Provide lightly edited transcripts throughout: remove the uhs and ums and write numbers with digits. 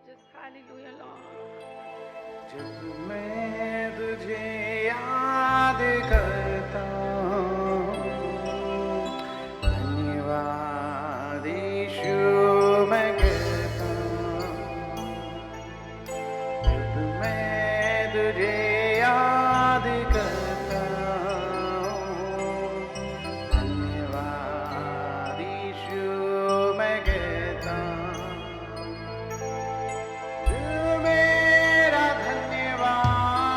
Just hallelujah, Lord. जब मैं तुझे याद करता हूँ, धन्यवाद यीशु मैं कहता हूँ। जब मैं तुझे याद करता हूँ, धन्यवाद यीशु मैं कहता हूँ। तू मेरा धन्यवाद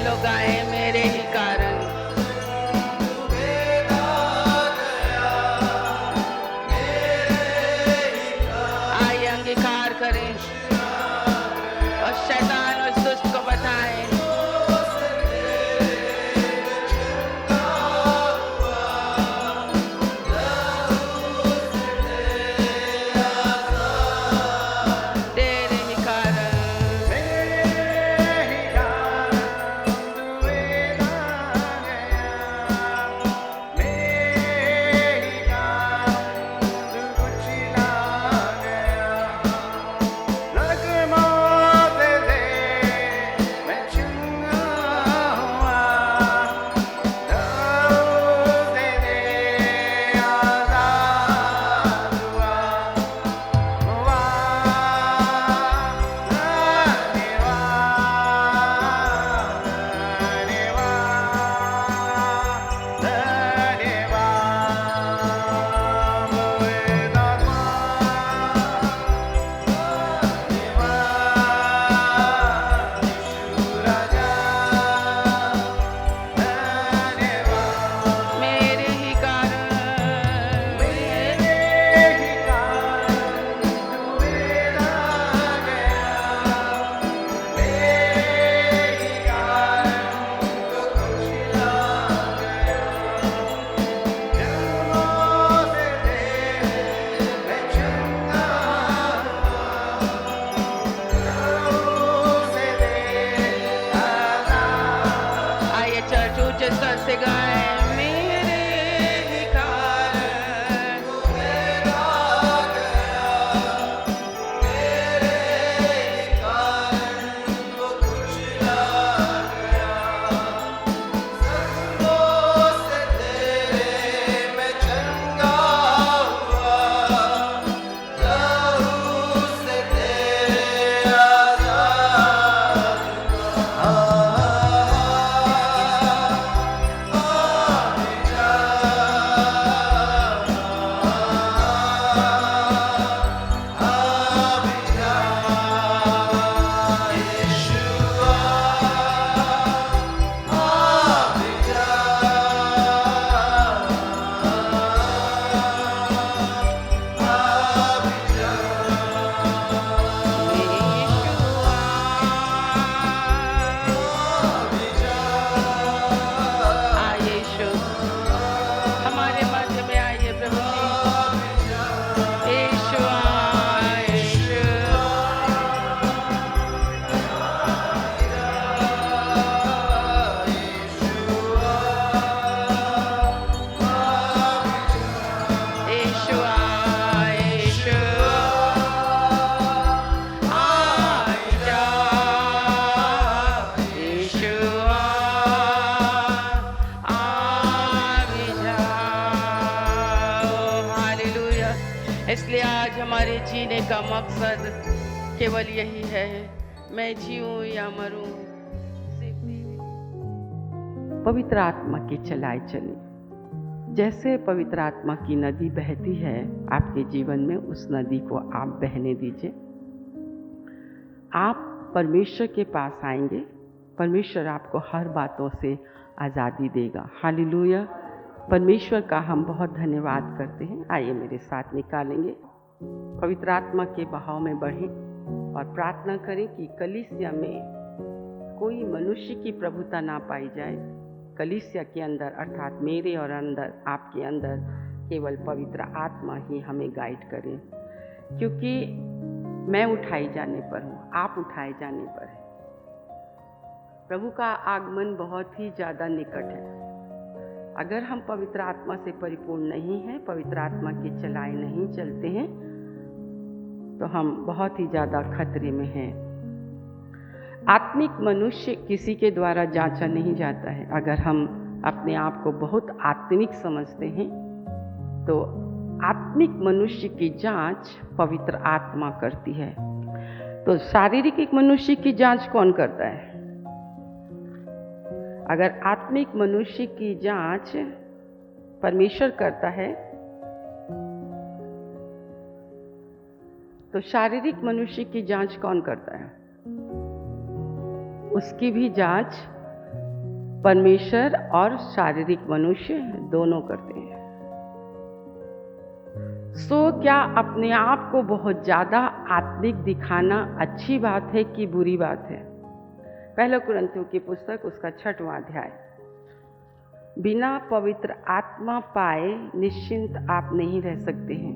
लोग गाए मेरे ही कारण। आइए अंगीकार करें और शैतान और दुष्ट को बताएं। तेरे ही कारण से गाए मेरे ही कारण। इसलिए आज हमारे जीने का मकसद केवल यही है, मैं जीऊं या मरूं। पवित्र आत्मा की चलाए चले। जैसे पवित्र आत्मा की नदी बहती है आपके जीवन में, उस नदी को आप बहने दीजिए। आप परमेश्वर के पास आएंगे, परमेश्वर आपको हर बातों से आज़ादी देगा। हालेलुया। परमेश्वर का हम बहुत धन्यवाद करते हैं। आइए मेरे साथ निकालेंगे, पवित्र आत्मा के बहाव में बढ़ें और प्रार्थना करें कि कलीसिया में कोई मनुष्य की प्रभुता ना पाई जाए। कलीसिया के अंदर अर्थात मेरे और अंदर, आपके अंदर केवल पवित्र आत्मा ही हमें गाइड करे, क्योंकि मैं उठाए जाने पर हूँ, आप उठाए जाने पर हैं। प्रभु का आगमन बहुत ही ज़्यादा निकट है। अगर हम पवित्र आत्मा से परिपूर्ण नहीं हैं, पवित्र आत्मा के चलाए नहीं चलते हैं, तो हम बहुत ही ज़्यादा खतरे में हैं। आत्मिक मनुष्य किसी के द्वारा जांचा नहीं जाता है। अगर हम अपने आप को बहुत आत्मिक समझते हैं, तो आत्मिक मनुष्य की जांच पवित्र आत्मा करती है। तो शारीरिक एक मनुष्य की जांच कौन करता है? अगर आत्मिक मनुष्य की जांच परमेश्वर करता है, तो शारीरिक मनुष्य की जांच कौन करता है? उसकी भी जांच परमेश्वर और शारीरिक मनुष्य दोनों करते हैं। क्या अपने आप को बहुत ज़्यादा आत्मिक दिखाना अच्छी बात है कि बुरी बात है? पहला कुरिन्थियों की पुस्तक उसका 6वां अध्याय। बिना पवित्र आत्मा पाए निश्चिंत आप नहीं रह सकते हैं।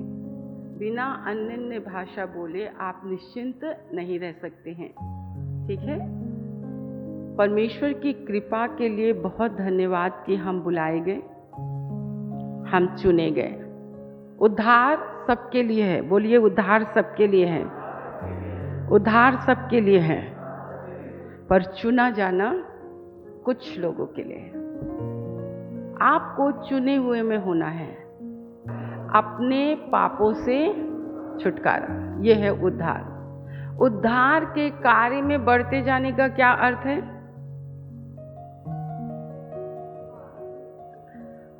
बिना अन्य भाषा बोले आप निश्चिंत नहीं रह सकते हैं। ठीक है। परमेश्वर की कृपा के लिए बहुत धन्यवाद कि हम बुलाए गए, हम चुने गए। उद्धार सबके लिए है। बोलिए, उद्धार सबके लिए है। उद्धार सबके लिए है, पर चुना जाना कुछ लोगों के लिए है। आपको चुने हुए में होना है, अपने पापों से छुटकारा। यह है उद्धार। उद्धार के कार्य में बढ़ते जाने का क्या अर्थ है?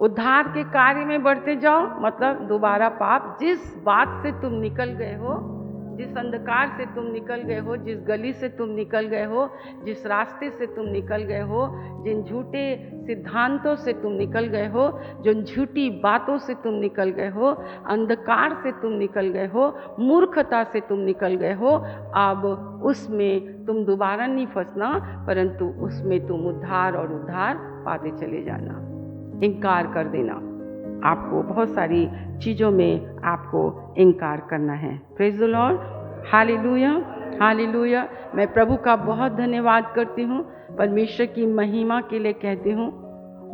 उद्धार के कार्य में बढ़ते जाओ मतलब दोबारा पाप, जिस बात से तुम निकल गए हो, जिस अंधकार से तुम निकल गए हो, जिस गली से तुम निकल गए हो, जिस रास्ते से तुम निकल गए हो, जिन झूठे सिद्धांतों से तुम निकल गए हो, जिन झूठी बातों से तुम निकल गए हो, अंधकार से तुम निकल गए हो, मूर्खता से तुम निकल गए हो, अब उसमें तुम दोबारा नहीं फंसना, परंतु उसमें तुम उद्धार और उद्धार पाते चले जाना। इनकार कर देना। आपको बहुत सारी चीज़ों में आपको इनकार करना है। Praise the Lord, hallelujah, hallelujah. मैं प्रभु का बहुत धन्यवाद करती हूँ, परमेश्वर की महिमा के लिए कहती हूँ।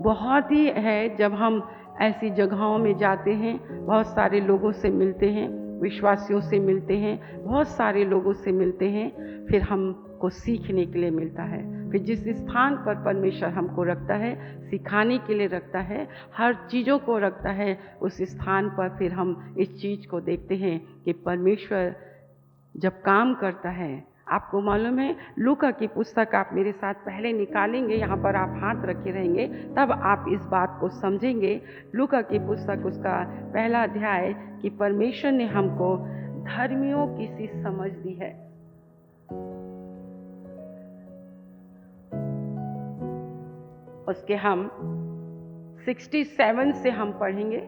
बहुत ही है जब हम ऐसी जगहों में जाते हैं, बहुत सारे लोगों से मिलते हैं, विश्वासियों से मिलते हैं, बहुत सारे लोगों से मिलते हैं, फिर हमको सीखने के लिए मिलता है। फिर जिस स्थान पर परमेश्वर हमको रखता है, सिखाने के लिए रखता है, हर चीज़ों को रखता है, उस स्थान पर फिर हम इस चीज़ को देखते हैं कि परमेश्वर जब काम करता है। आपको मालूम है, लूका की पुस्तक आप मेरे साथ पहले निकालेंगे, यहाँ पर आप हाथ रखे रहेंगे, तब आप इस बात को समझेंगे। लूका की पुस्तक उसका 1 अध्याय कि परमेश्वर ने हमको धर्मियों की सी समझ दी है। उसके हम 67 से हम पढ़ेंगे।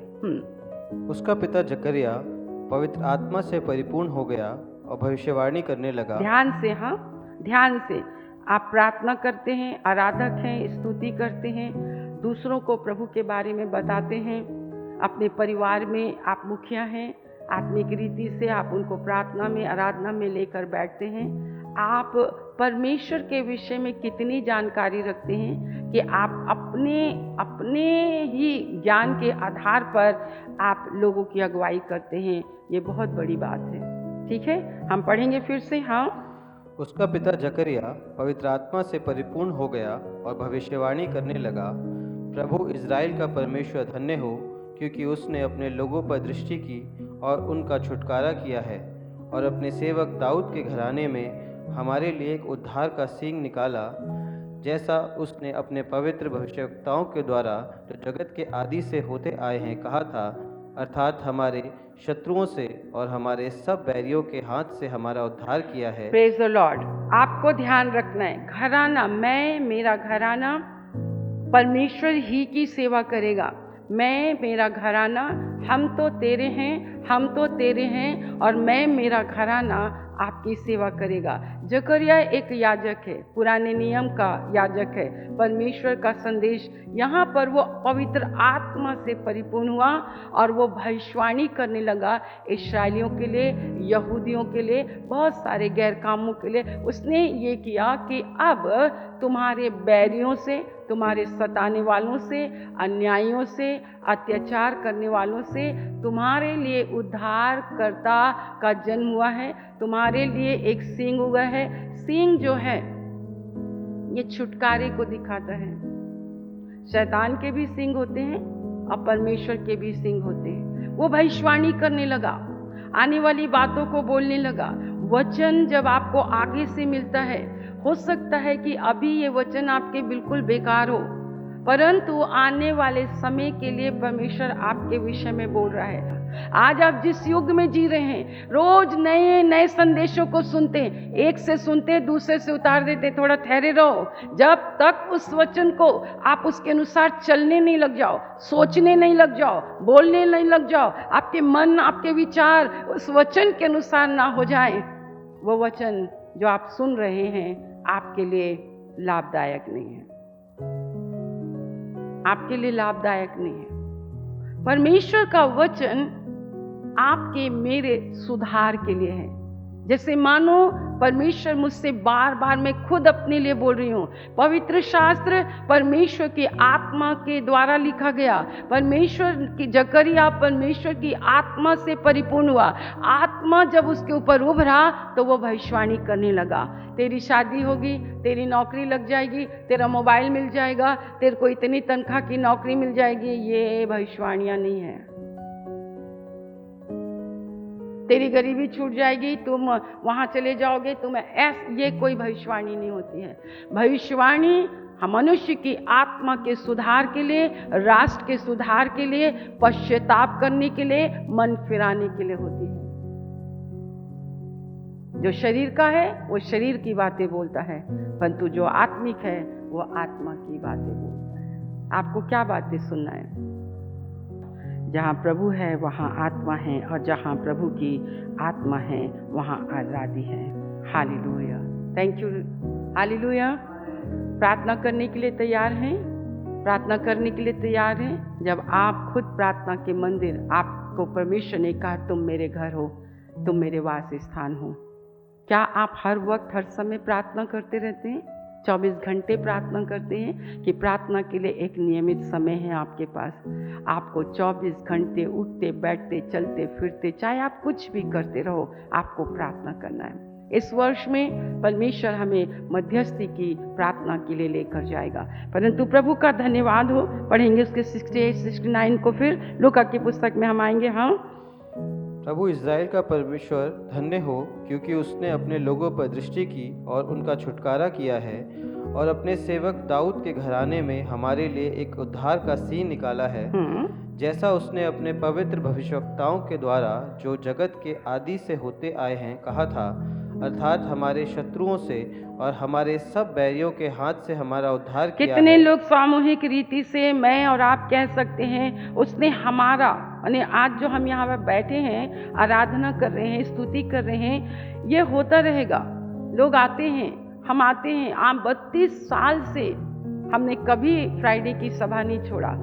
उसका पिता जकरिया पवित्र आत्मा से परिपूर्ण हो गया और भविष्यवाणी करने लगा। ध्यान से, हाँ, ध्यान से। आप प्रार्थना करते हैं, आराधक हैं, स्तुति करते हैं, दूसरों को प्रभु के बारे में बताते हैं, अपने परिवार में आप मुखिया हैं, आत्मिक रीति से आप उनको प्रार्थना में, आराधना में लेकर बैठते हैं। आप परमेश्वर के विषय में कितनी जानकारी रखते हैं कि आप अपने ही ज्ञान के आधार पर आप लोगों की अगुवाई करते हैं। ये बहुत बड़ी बात है। ठीक है, हम पढ़ेंगे फिर से। हाँ, उसका पिता जकरिया पवित्र आत्मा से परिपूर्ण हो गया और भविष्यवाणी करने लगा। प्रभु इज़राइल का परमेश्वर धन्य हो, क्योंकि उसने अपने लोगों पर दृष्टि की और उनका छुटकारा किया है, और अपने सेवक दाऊद के घराने में हमारे लिए एक उद्धार का सींग निकाला, जैसा उसने अपने पवित्र भविष्यवक्ताओं के द्वारा जो जगत के आदि से होते आए हैं कहा था, अर्थात हमारे शत्रुओं से और हमारे सब बैरियों के हाथ से हमारा उद्धार किया है। Praise the Lord. आपको ध्यान रखना है, घराना, मैं, मेरा घराना परमेश्वर ही की सेवा करेगा। मैं, मेरा घराना, हम तो तेरे हैं, हम तो तेरे हैं, और मैं, मेरा घराना आपकी सेवा करेगा। जकरिया एक याजक है, पुराने नियम का याजक है। परमेश्वर का संदेश यहाँ पर वो पवित्र आत्मा से परिपूर्ण हुआ और वो भविष्यवाणी करने लगा इस्राएलियों के लिए, यहूदियों के लिए, बहुत सारे गैर कामों के लिए। उसने ये किया कि अब तुम्हारे बैरियों से, तुम्हारे सताने वालों से, अन्यायियों से, अत्याचार करने वालों से तुम्हारे लिए उद्धारकर्ता का जन्म हुआ है। तुम्हारे लिए एक सींग हुआ है। सींग जो है ये छुटकारे को दिखाता है। शैतान के भी सींग होते हैं और परमेश्वर के भी सींग होते हैं। वो भविष्यवाणी करने लगा, आने वाली बातों को बोलने लगा। वचन जब आपको आगे से मिलता है, हो सकता है कि अभी ये वचन आपके बिल्कुल बेकार हो, परंतु आने वाले समय के लिए परमेश्वर आपके विषय में बोल रहा है। आज आप जिस युग में जी रहे हैं, रोज नए नए संदेशों को सुनते हैं, एक से सुनते दूसरे से उतार देते। थोड़ा ठहरे रहो, जब तक उस वचन को आप उसके अनुसार चलने नहीं लग जाओ, सोचने नहीं लग जाओ, बोलने नहीं लग जाओ, आपके मन आपके विचार उस वचन के अनुसार ना हो जाए, वो वचन जो आप सुन रहे हैं आपके लिए लाभदायक नहीं है, आपके लिए लाभदायक नहीं है। परमेश्वर का वचन आपके मेरे सुधार के लिए है। जैसे मानो परमेश्वर मुझसे बार बार, मैं खुद अपने लिए बोल रही हूँ, पवित्र शास्त्र परमेश्वर की आत्मा के द्वारा लिखा गया। परमेश्वर की जकरिया परमेश्वर की आत्मा से परिपूर्ण हुआ। आत्मा जब उसके ऊपर उभरा तो वो भविष्यवाणी करने लगा। तेरी शादी होगी, तेरी नौकरी लग जाएगी, तेरा मोबाइल मिल जाएगा, तेरे को इतनी तनख्वाह की नौकरी मिल जाएगी, ये भविष्यवाणियां नहीं है। तेरी गरीबी छूट जाएगी, तुम वहां चले जाओगे, ये कोई भविष्यवाणी नहीं होती है। भविष्यवाणी मनुष्य की आत्मा के सुधार के लिए, राष्ट्र के सुधार के लिए, पश्चाताप करने के लिए, मन फिराने के लिए होती है। जो शरीर का है वो शरीर की बातें बोलता है, परंतु जो आत्मिक है वो आत्मा की बातें बोलता है। आपको क्या बातें सुनना है? जहाँ प्रभु है वहाँ आत्मा है, और जहाँ प्रभु की आत्मा है वहाँ आज़ादी है। Hallelujah, thank you, hallelujah. प्रार्थना करने के लिए तैयार हैं? प्रार्थना करने के लिए तैयार हैं? जब आप खुद प्रार्थना के मंदिर, आपको परमेश्वर ने कहा तुम मेरे घर हो, तुम मेरे वास स्थान हो। क्या आप हर वक्त हर समय प्रार्थना करते रहते हैं? 24 घंटे प्रार्थना करते हैं कि प्रार्थना के लिए एक नियमित समय है आपके पास? आपको 24 घंटे उठते बैठते चलते फिरते, चाहे आप कुछ भी करते रहो, आपको प्रार्थना करना है। इस वर्ष में परमेश्वर हमें मध्यस्थी की प्रार्थना के लिए लेकर जाएगा, परंतु प्रभु का धन्यवाद हो। पढ़ेंगे उसके 68, 69 को, फिर लूका की पुस्तक में हम आएंगे। हाँ, प्रभु इज़राइल का परमेश्वर धन्य हो, क्योंकि उसने अपने लोगों पर दृष्टि की और उनका छुटकारा किया है, और अपने सेवक दाऊद के घराने में हमारे लिए एक उद्धार का सीन निकाला है, जैसा उसने अपने पवित्र भविष्यवक्ताओं के द्वारा, जो जगत के आदि से होते आए हैं, कहा था, अर्थात हमारे शत्रुओं से और हमारे सब बैरियों के हाथ से हमारा उद्धार किया कितने है। लोग सामूहिक रीति से मैं और आप कह सकते हैं, उसने हमारा, यानी आज जो हम यहाँ पर बैठे हैं, आराधना कर रहे हैं, स्तुति कर रहे हैं, ये होता रहेगा। लोग आते हैं, हम आते हैं। आप 32 साल से हमने कभी फ्राइडे की सभा नहीं छोड़ा,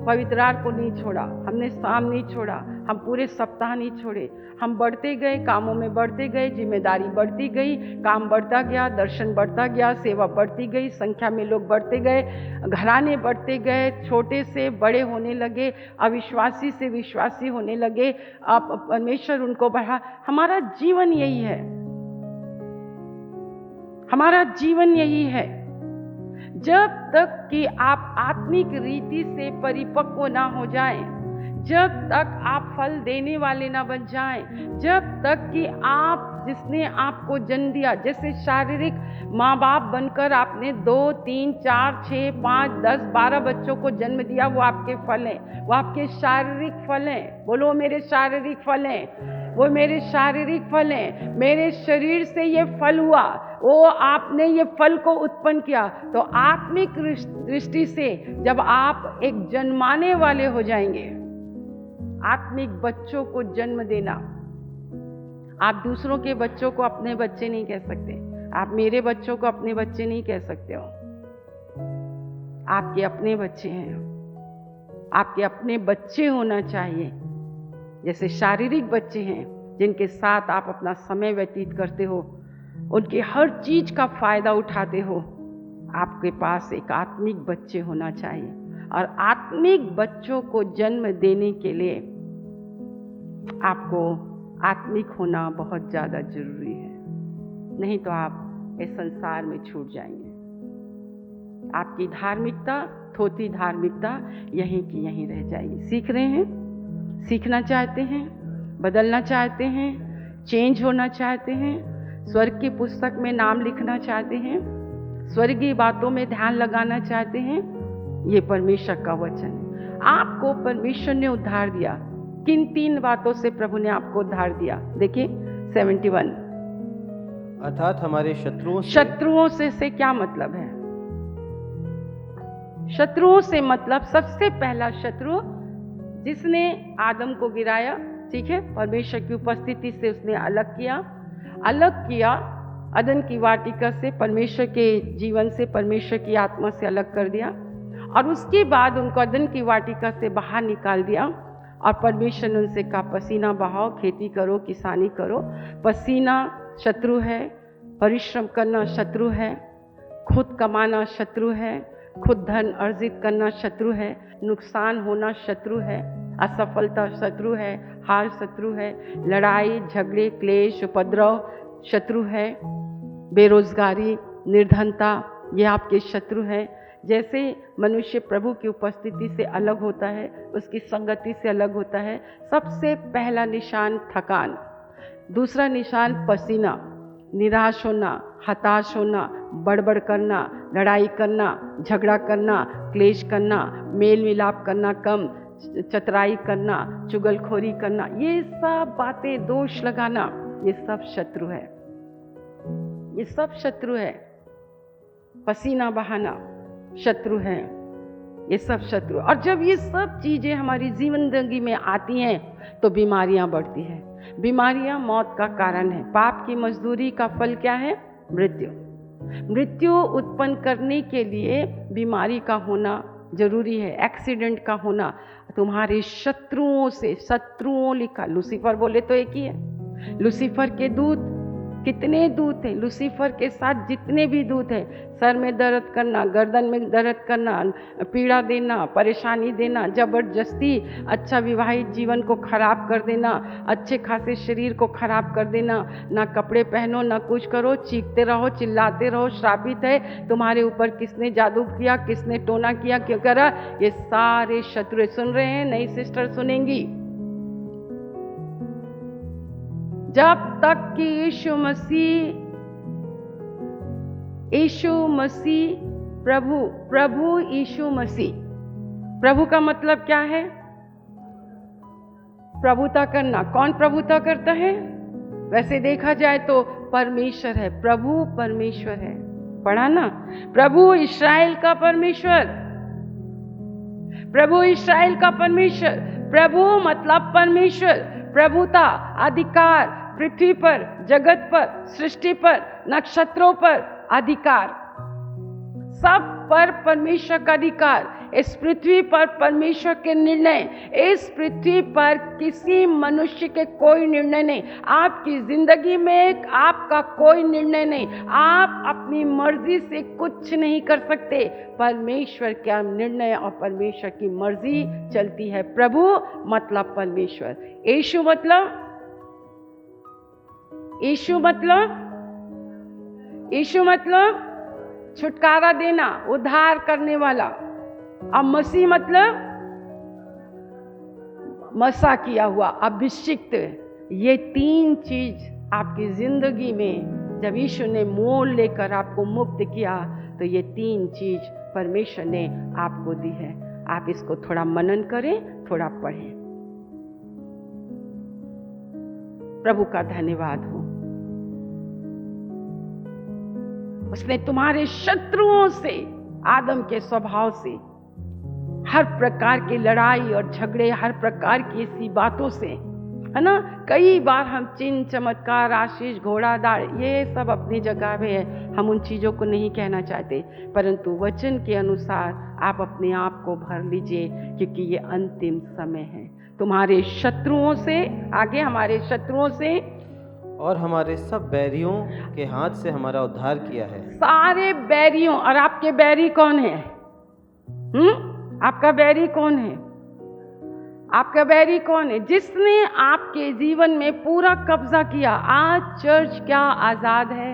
पवित्रार को नहीं छोड़ा, हमने शाम नहीं छोड़ा, हम पूरे सप्ताह नहीं छोड़े। हम बढ़ते गए, कामों में बढ़ते गए, जिम्मेदारी बढ़ती गई, काम बढ़ता गया, दर्शन बढ़ता गया, सेवा बढ़ती गई, संख्या में लोग बढ़ते गए, घराने बढ़ते गए, छोटे से बड़े होने लगे, अविश्वासी से विश्वासी होने लगे। अब परमेश्वर उनको बढ़ा। हमारा जीवन यही है, हमारा जीवन यही है। जब तक कि आप आत्मिक रीति से परिपक्व ना हो जाएं, जब तक आप फल देने वाले ना बन जाएं, जब तक कि आप, जिसने आपको जन्म दिया, जैसे शारीरिक माँ बाप बनकर आपने 2, 3, 4, 6, 5, 10, 12 बच्चों को जन्म दिया, वो आपके फल हैं, वो आपके शारीरिक फल हैं। बोलो मेरे शारीरिक फल हैं, वो मेरे शारीरिक फल हैं। मेरे शरीर से ये फल हुआ, वो आपने ये फल को उत्पन्न किया। तो आत्मिक दृष्टि से जब आप एक जन्माने वाले हो जाएंगे, आत्मिक बच्चों को जन्म देना, आप दूसरों के बच्चों को अपने बच्चे नहीं कह सकते, आप मेरे बच्चों को अपने बच्चे नहीं कह सकते हो। आपके अपने बच्चे हैं, आपके अपने बच्चे होना चाहिए। जैसे शारीरिक बच्चे हैं जिनके साथ आप अपना समय व्यतीत करते हो, उनके हर चीज का फायदा उठाते हो, आपके पास एक आत्मिक बच्चे होना चाहिए। और आत्मिक बच्चों को जन्म देने के लिए आपको आत्मिक होना बहुत ज़्यादा जरूरी है, नहीं तो आप इस संसार में छूट जाएंगे। आपकी धार्मिकता, थोथी धार्मिकता यहीं की यहीं रह जाएगी। सीख रहे हैं, सीखना चाहते हैं, बदलना चाहते हैं, चेंज होना चाहते हैं, स्वर्ग की पुस्तक में नाम लिखना चाहते हैं, स्वर्गीय बातों में ध्यान लगाना चाहते हैं, ये परमेश्वर का वचन है। आपको परमेश्वर ने उद्धार दिया, किन 3 बातों से प्रभु ने आपको उद्धार दिया? देखिए 71। अर्थात हमारे शत्रुओं से क्या मतलब है? शत्रुओं से मतलब सबसे पहला शत्रु जिसने आदम को गिराया, ठीक है, परमेश्वर की उपस्थिति से उसने अलग किया अदन की वाटिका से, परमेश्वर के जीवन से, परमेश्वर की आत्मा से अलग कर दिया, और उसके बाद उनको अदन की वाटिका से बाहर निकाल दिया। और परमेश्वर ने उनसे कहा पसीना बहाओ, खेती करो, किसानी करो। पसीना शत्रु है, परिश्रम करना शत्रु है, खुद कमाना शत्रु है, खुद धन अर्जित करना शत्रु है, नुकसान होना शत्रु है, असफलता शत्रु है, हार शत्रु है, लड़ाई झगड़े क्लेश उपद्रव शत्रु है, बेरोजगारी निर्धनता ये आपके शत्रु है। जैसे मनुष्य प्रभु की उपस्थिति से अलग होता है, उसकी संगति से अलग होता है, सबसे पहला निशान थकान, दूसरा निशान पसीना, निराश होना, हताश होना, बड़बड़ करना, लड़ाई करना, झगड़ा करना, क्लेश करना, मेल मिलाप करना कम, चतुराई करना, चुगलखोरी करना, ये सब बातें, दोष लगाना, ये सब शत्रु है, ये सब शत्रु है। पसीना बहाना शत्रु है, ये सब शत्रु। और जब ये सब चीजें हमारी जिंदगी में आती हैं तो बीमारियां बढ़ती हैं। बीमारियां मौत का कारण है। पाप की मजदूरी का फल क्या है? मृत्यु। मृत्यु उत्पन्न करने के लिए बीमारी का होना जरूरी है, एक्सीडेंट का होना। तुम्हारे शत्रुओं से, शत्रुओं लिखा, लूसीफर बोले तो एक ही है। लूसीफर के दूत कितने दूत हैं? लूसीफर के साथ जितने भी दूत हैं, सर में दर्द करना, गर्दन में दर्द करना, पीड़ा देना, परेशानी देना, जबरदस्ती अच्छा विवाहित जीवन को खराब कर देना, अच्छे खासे शरीर को खराब कर देना, ना कपड़े पहनो ना कुछ करो, चीखते रहो, चिल्लाते रहो, श्रापित है तुम्हारे ऊपर, किसने जादू किया, किसने टोना किया, क्यों करा, ये सारे शत्रु। सुन रहे हैं? नई सिस्टर सुनेंगी। जब तक कि यीशु मसीह प्रभु यीशु मसीह, प्रभु का मतलब क्या है? प्रभुता करना। कौन प्रभुता करता है? वैसे देखा जाए तो परमेश्वर है, प्रभु परमेश्वर है। पढ़ा ना? प्रभु इस्राएल का परमेश्वर, प्रभु इस्राएल का परमेश्वर। प्रभु मतलब परमेश्वर, प्रभुता, अधिकार, पृथ्वी पर, जगत पर, सृष्टि पर, नक्षत्रों पर अधिकार, सब पर परमेश्वर का अधिकार। इस पृथ्वी पर परमेश्वर के निर्णय, इस पृथ्वी पर किसी मनुष्य के कोई निर्णय नहीं। आपकी जिंदगी में आपका कोई निर्णय नहीं, आप अपनी मर्जी से कुछ नहीं कर सकते। परमेश्वर का निर्णय और परमेश्वर की मर्जी चलती है। प्रभु मतलब परमेश्वर। यीशु मतलब, यीशु मतलब छुटकारा देना, उद्धार करने वाला। और मसीह मतलब मसा किया हुआ, अभिषिक्त। ये 3 चीज आपकी जिंदगी में जब यीशु ने मोल लेकर आपको मुक्त किया, तो ये 3 चीज परमेश्वर ने आपको दी है। आप इसको थोड़ा मनन करें, थोड़ा पढ़ें। प्रभु का धन्यवाद हो, उसने तुम्हारे शत्रुओं से, आदम के स्वभाव से, हर प्रकार की लड़ाई और झगड़े, हर प्रकार की ऐसी बातों से, है ना, कई बार हम चिन्ह चमत्कार, आशीष, घोड़ा दाड़, ये सब अपनी जगह पे है, हम उन चीज़ों को नहीं कहना चाहते, परंतु वचन के अनुसार आप अपने आप को भर लीजिए, क्योंकि ये अंतिम समय है। तुम्हारे शत्रुओं से, आगे हमारे शत्रुओं से और हमारे सब बैरियों के हाथ से हमारा उद्धार किया है। सारे बैरियों। और आपके बैरी कौन है? आपका बैरी कौन है? आपका बैरी कौन है? जिसने आपके जीवन में पूरा कब्जा किया। आज चर्च क्या आजाद है?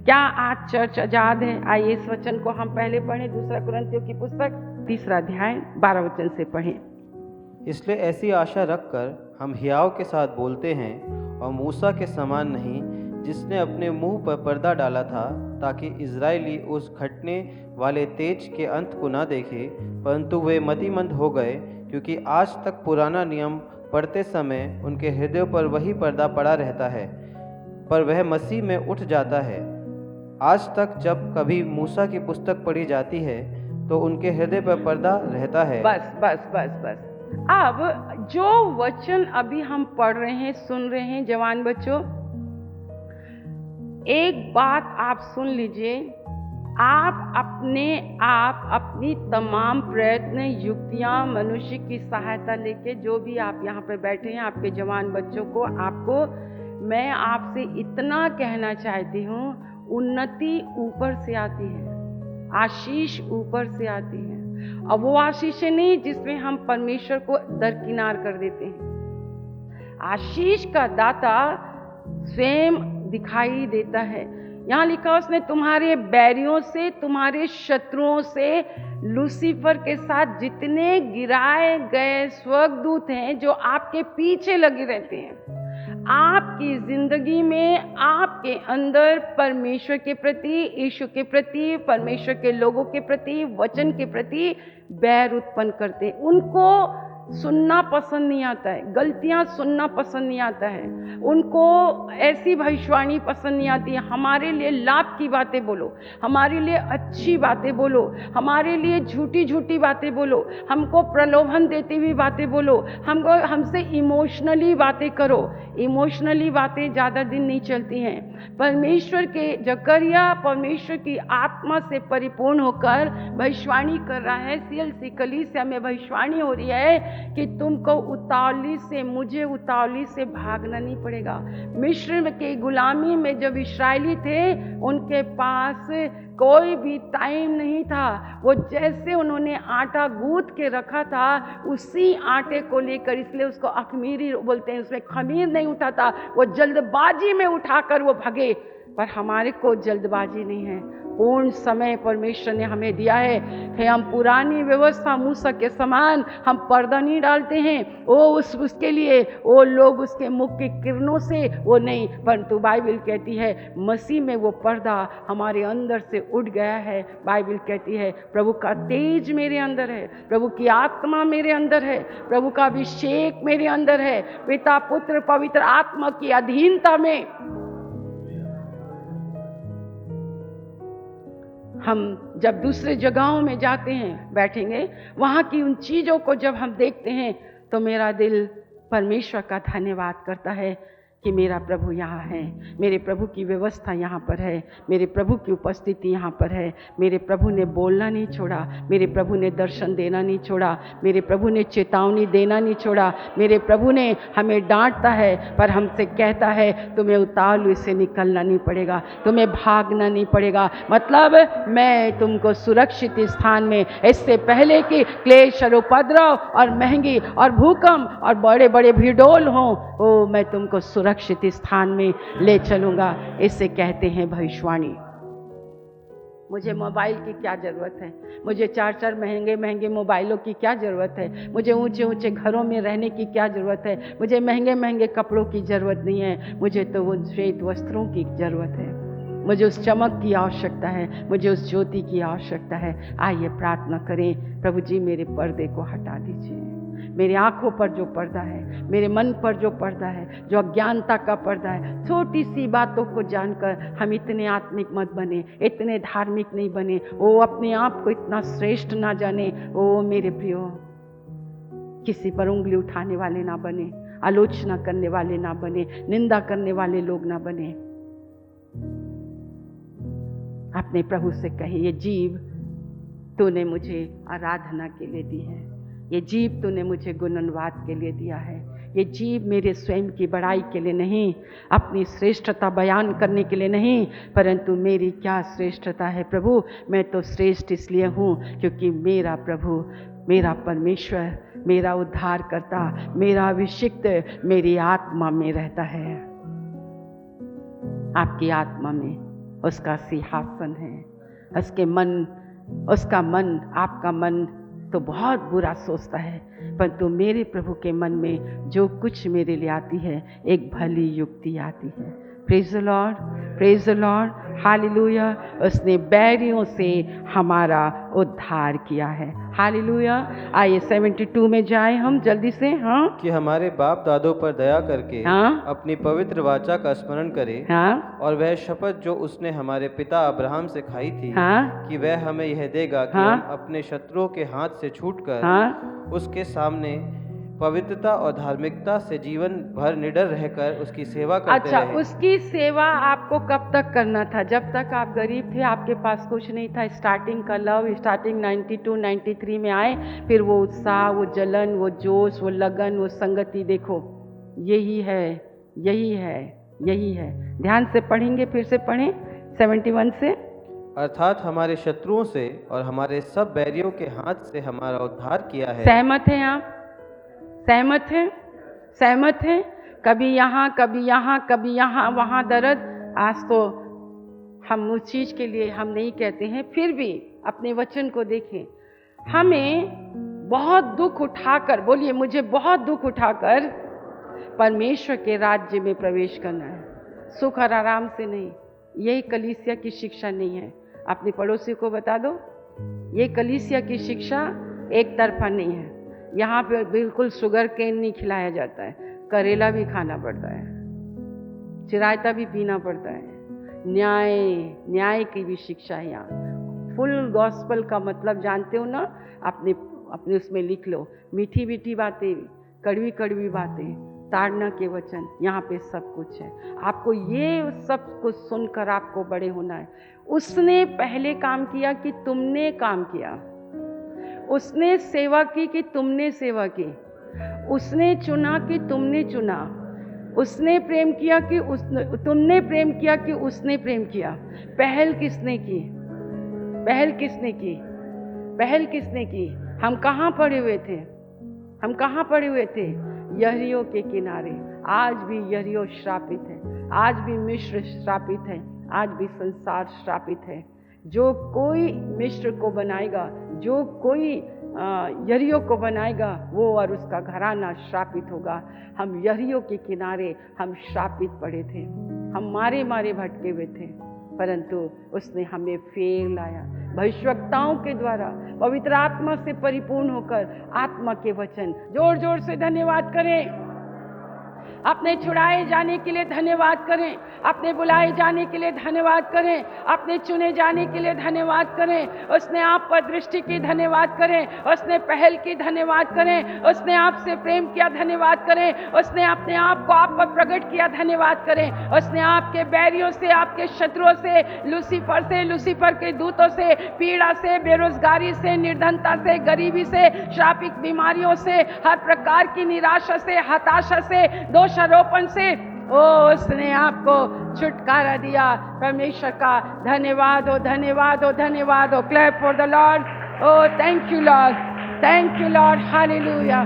क्या आज चर्च आजाद है? आइए इस वचन को हम पहले पढ़ें। 2 कुरिन्थियों की पुस्तक 3 अध्याय 12 वचन से पढ़ें। इसलिए ऐसी आशा रखकर हम हियाव के साथ बोलते हैं और मूसा के समान नहीं, जिसने अपने मुंह पर पर्दा डाला था, ताकि इजरायली उस घटने वाले तेज के अंत को न देखे, परंतु वे मतिमंद हो गए, क्योंकि आज तक पुराना नियम पढ़ते समय उनके हृदय पर वही पर्दा पड़ा रहता है, पर वह मसीह में उठ जाता है। आज तक जब कभी मूसा की पुस्तक पढ़ी जाती है तो उनके हृदय पर पर्दा रहता है। बस बस बस बस। अब जो वचन अभी हम पढ़ रहे हैं, सुन रहे हैं जवान बच्चों, एक बात आप सुन लीजिए। आप अपनी तमाम प्रयत्न, युक्तियां, मनुष्य की सहायता लेके, जो भी आप यहाँ पे बैठे हैं, आपके जवान बच्चों को, मैं आपसे इतना कहना चाहती हूँ, उन्नति ऊपर से आती है, आशीष ऊपर से आती है। और वो आशीष नहीं जिसमें हम परमेश्वर को दरकिनार कर देते हैं। आशीष का दाता स्वयं दिखाई देता है। यहाँ लिखा उसने तुम्हारे बैरियों से, तुम्हारे शत्रुओं से, लूसीफर के साथ जितने गिराए गए स्वर्गदूत हैं जो आपके पीछे लगे रहते हैं, आपकी जिंदगी में, आपके अंदर परमेश्वर के प्रति, यीशु के प्रति, परमेश्वर के लोगों के प्रति, वचन के प्रति बैर उत्पन्न करते हैं। उनको सुनना पसंद नहीं आता है, गलतियां सुनना पसंद नहीं आता है, उनको ऐसी भविष्यवाणी पसंद नहीं आती है। हमारे लिए लाभ की बातें बोलो, हमारे लिए अच्छी बातें बोलो, हमारे लिए झूठी झूठी बातें बोलो, हमको प्रलोभन देती हुई बातें बोलो, हमसे इमोशनली बातें करो। इमोशनली बातें ज़्यादा दिन नहीं चलती हैं। परमेश्वर के जकरिया परमेश्वर की आत्मा से परिपूर्ण होकर भविष्यवाणी कर रहा है। CLC कलीसिया में भविष्यवाणी हो रही है कि तुमको उतावली से, मुझे उतावली से भागना नहीं पड़ेगा। मिस्र के गुलामी में जब इस्राएली थे, उनके पास कोई भी टाइम नहीं था। वो जैसे उन्होंने आटा गूंथ के रखा था, उसी आटे को लेकर, इसलिए उसको अखमीरी बोलते हैं, उसमें खमीर नहीं उठा था, वो जल्दबाजी में उठाकर वो भगे। पर हमारे को जल्दबाजी नहीं है, पूर्ण समय परमेश्वर ने हमें दिया है कि हम पुरानी व्यवस्था मूसा के समान हम पर्दा नहीं डालते हैं। वो उसके लिए वो लोग उसके मुख की किरणों से वो नहीं, परंतु बाइबल कहती है मसीह में वो पर्दा हमारे अंदर से उठ गया है। बाइबल कहती है प्रभु का तेज मेरे अंदर है, प्रभु की आत्मा मेरे अंदर है, प्रभु का अभिषेक मेरे अंदर है। पिता पुत्र पवित्र आत्मा की अधीनता में हम जब दूसरे जगहों में जाते हैं, बैठेंगे, वहाँ की उन चीज़ों को जब हम देखते हैं तो मेरा दिल परमेश्वर का धन्यवाद करता है कि मेरा प्रभु यहाँ है, मेरे प्रभु की व्यवस्था यहाँ पर है, मेरे प्रभु की उपस्थिति यहाँ पर है। मेरे प्रभु ने बोलना नहीं छोड़ा, मेरे प्रभु ने दर्शन देना नहीं छोड़ा, मेरे प्रभु ने चेतावनी देना नहीं छोड़ा। मेरे प्रभु ने हमें डांटता है पर हमसे कहता है तुम्हें उतावली से निकलना नहीं पड़ेगा, तुम्हें भागना नहीं पड़ेगा। मतलब मैं तुमको सुरक्षित स्थान में, इससे पहले कि क्लेश और उपद्रव और महंगी और भूकंप और बड़े बड़े भीडोल हों, वो मैं तुमको सुरक्षित स्थान में ले चलूंगा। इससे कहते हैं भविष्यवाणी। मुझे मोबाइल की क्या ज़रूरत है, मुझे 4 महंगे महंगे मोबाइलों की क्या ज़रूरत है, मुझे ऊंचे ऊंचे घरों में रहने की क्या ज़रूरत है, मुझे महंगे महंगे कपड़ों की ज़रूरत नहीं है। मुझे तो वो श्वेत वस्त्रों की ज़रूरत है, मुझे उस चमक की आवश्यकता है, मुझे उस ज्योति की आवश्यकता है। आइए प्रार्थना करें, प्रभु जी मेरे पर्दे को हटा दीजिए। मेरी आंखों पर जो पर्दा है, मेरे मन पर जो पर्दा है, जो अज्ञानता का पर्दा है, छोटी सी बातों को जानकर हम इतने आत्मिक मत बने, इतने धार्मिक नहीं बने, वो अपने आप को इतना श्रेष्ठ ना जाने। ओ मेरे प्रियो, किसी पर उंगली उठाने वाले ना बने, आलोचना करने वाले ना बने, निंदा करने वाले लोग ना बने। अपने प्रभु से कहे ये जीव तूने मुझे आराधना के लिए दी है, ये जीव तूने मुझे गुणनवाद के लिए दिया है, ये जीव मेरे स्वयं की बड़ाई के लिए नहीं, अपनी श्रेष्ठता बयान करने के लिए नहीं, परंतु मेरी क्या श्रेष्ठता है प्रभु। मैं तो श्रेष्ठ इसलिए हूँ क्योंकि मेरा प्रभु, मेरा परमेश्वर, मेरा उद्धारकर्ता, मेरा अभिषिक्त मेरी आत्मा में रहता है। आपकी आत्मा में उसका सिंहासन है, उसका मन, आपका मन तो बहुत बुरा सोचता है, परंतु मेरे प्रभु के मन में जो कुछ मेरे लिए आती है, एक भली युक्ति आती है। Praise the Lord, praise the Lord, hallelujah. उसने बैरियों से हमारा उद्धार किया है, हालेलुया। आइए 72 में जाए हम जल्दी से। हाँ कि हमारे बाप दादों पर दया करके हाँ अपनी पवित्र वाचा का स्मरण करे हाँ और वह शपथ जो उसने हमारे पिता अब्राहम से खाई थी हाँ कि वह हमें यह देगा कि हाँ। हम अपने शत्रुओं के हाथ से छूटकर हाँ उसके सामने पवित्रता और धार्मिकता से जीवन भर निडर रहकर उसकी सेवा करते अच्छा, रहे। उसकी सेवा आपको कब तक करना था? जब तक आप गरीब थे, आपके पास कुछ नहीं था। स्टार्टिंग का लव, स्टार्टिंग 92 93 में आए, फिर वो उत्साह, वो जलन, वो जोश, वो लगन, वो संगति, देखो यही है, यही है, यही है। ध्यान से पढ़ेंगे, फिर से पढ़ें 71 से। अर्थात हमारे शत्रुओं से और हमारे सब बैरियों के हाथ से हमारा उद्धार किया है। सहमत हैं आप? सहमत हैं? सहमत हैं? कभी यहाँ, कभी यहाँ, कभी यहाँ, वहाँ दर्द। आज तो हम उस चीज़ के लिए हम नहीं कहते हैं, फिर भी अपने वचन को देखें। हमें बहुत दुख उठाकर, बोलिए मुझे बहुत दुख उठाकर परमेश्वर के राज्य में प्रवेश करना है, सुख और आराम से नहीं। यही कलीसिया की शिक्षा नहीं है। अपने पड़ोसी को बता दो, ये कलीसिया की शिक्षा एक तरफा नहीं है। यहाँ पे बिल्कुल शुगर केन नहीं खिलाया जाता है, करेला भी खाना पड़ता है, चिरायता भी पीना पड़ता है। न्याय की भी शिक्षा है यहाँ। फुल गॉस्पल का मतलब जानते हो ना? अपने उसमें लिख लो, मीठी मीठी बातें, कड़वी कड़वी बातें, ताड़ना के वचन, यहाँ पे सब कुछ है। आपको ये सब कुछ सुनकर आपको बड़े होना है। उसने पहले काम किया कि तुमने काम किया, उसने सेवा की कि तुमने सेवा की, उसने चुना कि तुमने चुना, उसने प्रेम किया कि तुमने प्रेम किया कि उसने प्रेम किया। पहल किसने की? पहल किसने की? पहल किसने की? हम कहाँ पड़े हुए थे? हम कहाँ पड़े हुए थे? यरीहो के किनारे। आज भी यरीहो श्रापित है, आज भी मिस्र श्रापित है, आज भी संसार श्रापित है। जो कोई मिस्र को बनाएगा, जो कोई यरीहो को बनाएगा, वो और उसका घराना श्रापित होगा। हम यरीहो के किनारे हम श्रापित पड़े थे, हम मारे मारे भटके हुए थे, परंतु उसने हमें फेर लाया भविष्यवक्ताओं के द्वारा, पवित्र आत्मा से परिपूर्ण होकर। आत्मा के वचन, जोर जोर से धन्यवाद करें। अपने छुड़ाए जाने के लिए धन्यवाद करें, अपने बुलाए जाने के लिए धन्यवाद करें, अपने चुने जाने के लिए धन्यवाद करें। उसने आप पर दृष्टि की, धन्यवाद करें। उसने पहल की, धन्यवाद करें। उसने आपसे प्रेम किया, धन्यवाद करें। उसने अपने आप को आप पर प्रकट किया, धन्यवाद करें। उसने आपके बैरियों से, आपके शत्रुओं से, लूसीफर के दूतों से, पीड़ा से, बेरोजगारी से, निर्धनता से, गरीबी से, शारीरिक बीमारियों से, हर प्रकार की निराशा से, हताशा से, दोषारोपण से, उसने आपको छुटकारा दिया। परमेश्वर का धन्यवाद हो, धन्यवाद हो, धन्यवाद हो। Clap for the Lord. Oh thank you Lord, thank you Lord, hallelujah.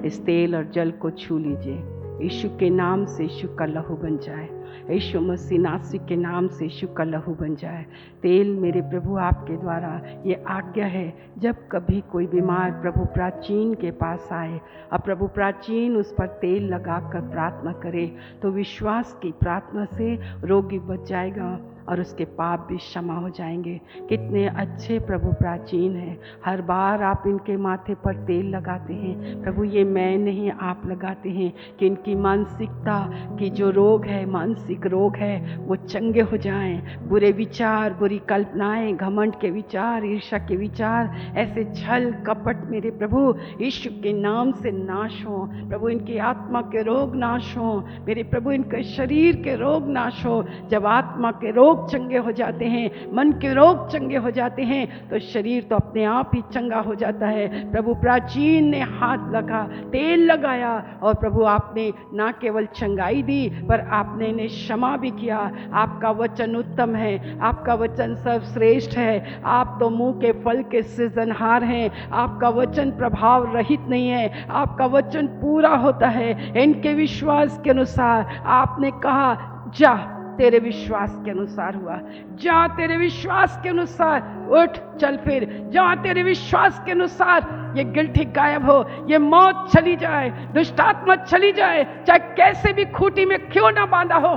इस तेल और जल को छू लीजिए। यीशु के नाम से यीशु का लहू बन जाए, यीशु मसीह नासरी के नाम से यीशु का लहू बन जाए। तेल मेरे प्रभु आपके द्वारा ये आज्ञा है, जब कभी कोई बीमार प्रभु प्राचीन के पास आए और प्रभु प्राचीन उस पर तेल लगाकर प्रार्थना करे, तो विश्वास की प्रार्थना से रोगी बच जाएगा और उसके पाप भी क्षमा हो जाएंगे। कितने अच्छे प्रभु प्राचीन हैं। हर बार आप इनके माथे पर तेल लगाते हैं प्रभु, ये मैं नहीं आप लगाते हैं कि इनकी मानसिकता की जो रोग है, मानसिक रोग है, वो चंगे हो जाएं। बुरे विचार, बुरी कल्पनाएं, घमंड के विचार, ईर्ष्या के विचार, ऐसे छल कपट मेरे प्रभु यीशु के नाम से नाश हो। प्रभु इनकी आत्मा के रोग नाश हो मेरे प्रभु, इनके शरीर के रोग नाश हो। जब आत्मा के रोग चंगे हो जाते हैं, मन के रोग चंगे हो जाते हैं, तो शरीर तो अपने आप ही चंगा हो जाता है। प्रभु प्राचीन ने हाथ लगा, तेल लगाया, और प्रभु आपने ना केवल चंगाई दी, पर आपने इन्हें क्षमा भी किया। आपका वचन उत्तम है, आपका वचन सर्वश्रेष्ठ है। आप तो मुंह के फल के सृजनहार हैं। आपका वचन प्रभाव रहित नहीं है, आपका वचन पूरा होता है। इनके विश्वास के अनुसार आपने कहा, जा तेरे विश्वास के अनुसार हुआ। जहां तेरे विश्वास के अनुसार उठ चल फिर, जहां तेरे विश्वास के अनुसार ये गिल्टी गायब हो, ये मौत चली जाए, दुष्ट आत्मा चली जाए, चाहे कैसे भी खूंटी में क्यों ना बांधा हो,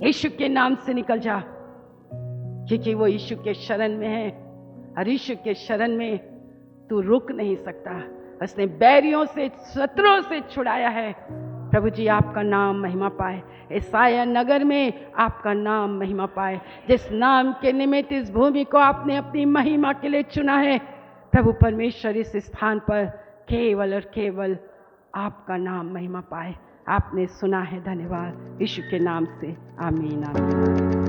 यीशु के नाम से निकल जा, क्योंकि वो यीशु के शरण में है। और यीशु के शरण में तू रुक नहीं सकता। उसने बैरियों से, शत्रुओं से छुड़ाया है। प्रभु जी आपका नाम महिमा पाए, ईसाया नगर में आपका नाम महिमा पाए। जिस नाम के निमित्त इस भूमि को आपने अपनी महिमा के लिए चुना है, प्रभु परमेश्वर इस स्थान पर केवल और केवल आपका नाम महिमा पाए। आपने सुना है, धन्यवाद। यीशु के नाम से आमीन आमीन।